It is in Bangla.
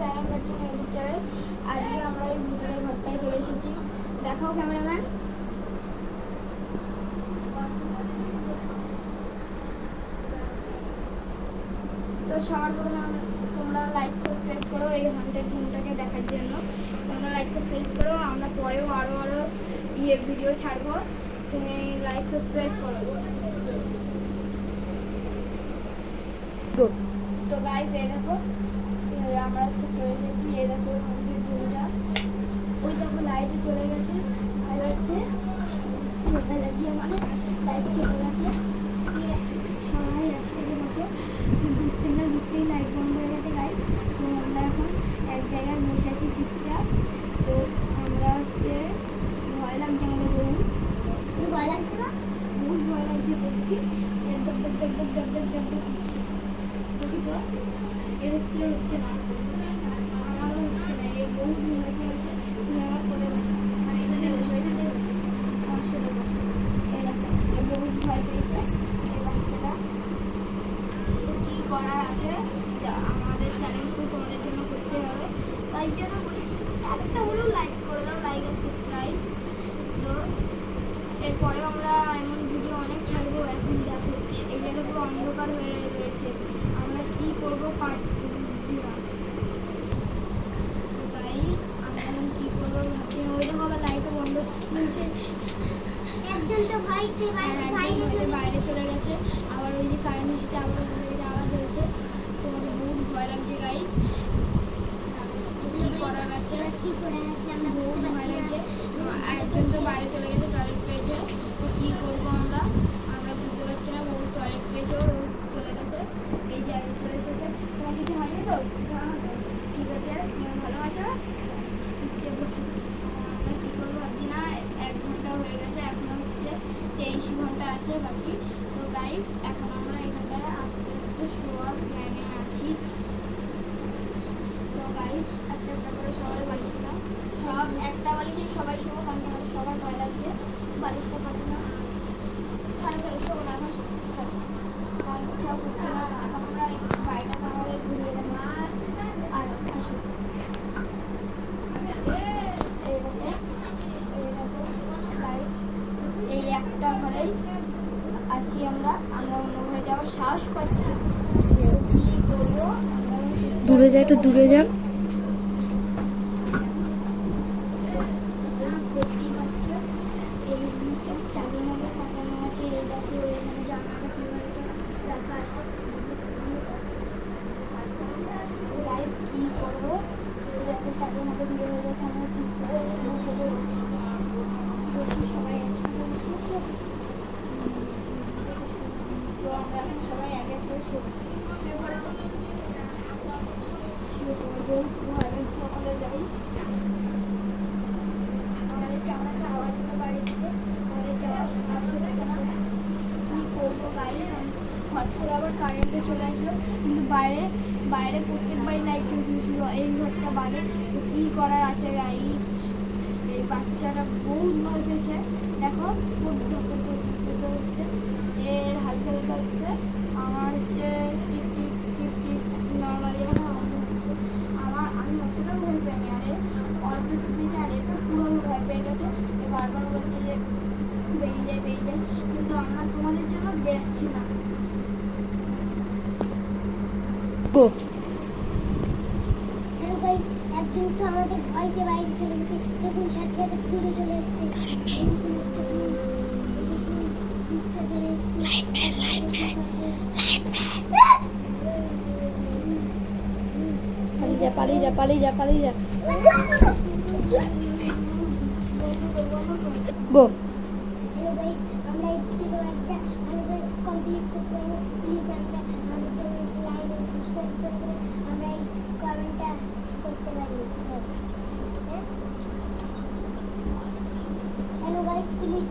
আয়ান বাটি ইউটিউব চ্যানেল। আজকে আমরা এই ভূতের ঘরটায় চলে এসেছি। দেখাও ক্যামেরাম্যান। তো সবার প্রথমে তোমরা লাইক সাবস্ক্রাইব করো এই হন্টেড রুমটাকে দেখার জন্য। তোমরা লাইক সাবস্ক্রাইব করো, আমরা পরেও আরও ভিডিও ছাড়বো। তুমি লাইক সাবস্ক্রাইব করো। তো গাইস এই দেখো আমরা চলে এসেছি। এই দেখো হন্টেড রুমটা। ওই দেখো লাইট চলে গেছে, ভালো লাগছে, ভালো লাগছে, আমাদের লাইট চলে গেছে। সবাই একসাথে বসে ঢুকতেই লাইট বন্ধ হয়ে গেছে গাইস। তো আমরা এখন এক জায়গায় বসে আছি চুপচাপ। তো আমরা ভয় লাগছে, আমাদের ভয় লাগছে না, বহুত ভয় লাগছে। দেখি হচ্ছে, দেখি তো এর হচ্ছে না, আমারও হচ্ছে না। এই বহুত ভয় পেয়েছে। তুমি আমার করে বসো, মানে এখানে বসো, এখানে বসো, আমার সাথে বসো। এই দেখো বহুত ভয় পেয়েছে এই বাচ্চাটা। তো কী করার আছে, আমাদের চ্যালেঞ্জ তো তোমাদের জন্য করতে হবে, তাই জন্য বলছি একটা হলো লাইক করে দাও, লাইক আর সাবস্ক্রাইব। তো এরপরেও আমরা এমন ভিডিও অনেক ছাড়বো। এখন দেখো এই জায়গা পুরো অন্ধকার হয়ে রয়েছে, আমরা কী করবো বুঝছি না। তো গাইস আমরা এখন কী করবো ভাবছি। ওই দেখো আবার লাইটও বন্ধ হচ্ছে, একজন তো বাইরে চলে গেছে। আবার ওই যে কারেন্ট এসেছে, আবার আওয়াজ হয়েছে। তো আমাদের বহুত ভয় লাগছে গাইস। কী করার আছে, কী করে আসে, আমরা বহুত ভয় লাগছে। একজন তো বাইরে চলে গেছে, টয়লেট পেয়েছে। তো কী করবো আমরা বুঝতে পারছি না। বহুত টয়লেট পেয়েছে, ও চলে গেছে, এই যে আগে চলে এসেছে। তোমার কিছু হয়নি তো? ঠিক আছে, ভালো আছো? আমরা কী করবো ভাবছি না। 1 ঘন্টা হয়ে গেছে, এখনো হচ্ছে 23 ঘন্টা আছে বাকি। তো গাইস এখন আমরা এখানটায় আস্তে আস্তে শোয়ার প্ল্যানে আছি। তো গাইস একটা একটা করে সবাই বালিশ দাও, সব একটা বালিশে সবাই শোবো, কারণ সবার ভয় লাগছে। বালিশটা পাবে না, ছাড়ো শোবো না এখন, ছাড়ো, কারণ ইচ্ছাও করছে না। এখন আমরা বাড়িটাকে আমাদের ঘুরিয়ে দেখাচ্ছি। আর আসো এই একটা ঘরেই আছি আমরা অন্য ঘরে যাওয়ার সাহস পাচ্ছি। কি করবো, দূরে যা, একটু দূরে যা। এই চালের মধ্যে পাতানো আছে। এই দেখো এখানে জামাটা কিভাবে রাখা আছে। গাইস কি করবো, দেখো চালের মধ্যে বিয়ে হয়ে গেছে। আমরা ঠিক করে বসি সবাই একসাথে বসে। তো আমরা এখন সবাই এক এক করে শুয়ে পড়বো। ভয় লাগছে আমাদের গাইস। আমাদের কেমন একটা আওয়াজ হলো বাড়ি থেকে, আমাদের যাওয়ার সাহস হচ্ছে না। কী করবো গাইস, হট করে আবার কারেন্টে চলে আসলো। কিন্তু বাইরে প্রত্যেক বাড়ি লাইট জ্বলছিল, শুধু এই ঘরটা বাদে। তো কী করার আছে গাইস, এই বাচ্চাটা বহুত ভয় পেয়েছে। দেখো পড়তে হচ্ছে, এর হালকা হালকা হচ্ছে, আমার হচ্ছে টিপ টিপ টিপ টিপ নর্মালি এখন আওয়াজ হচ্ছে। আমি অতটাও ভয় পাইনি, আরে অল্প একটু পেয়েছে, আর এ তো পুরো ভয় পেয়ে গেছে। বারবার বলছে যে বেরিয়ে যায়, কিন্তু আমরা তোমাদের জন্য বেরোচ্ছি না। হ্যালো গাইস, একজন তো আমাদের ভয়তে বাইরে চলে গেছে। দেখুন সাথে সাথে ফিরে চলে এসেছে। পালিয়ে যা। গো। হ্যালো গাইস, আমরা এই ভিডিওটা ভালোভাবে কমপ্লিট করতে পারি। প্লিজ আমরা আমাদের চ্যানেলকে লাইক এবং সাবস্ক্রাইব করে দেবেন। আমরা এই কমেন্টটা করতে পারি। Hello guys, please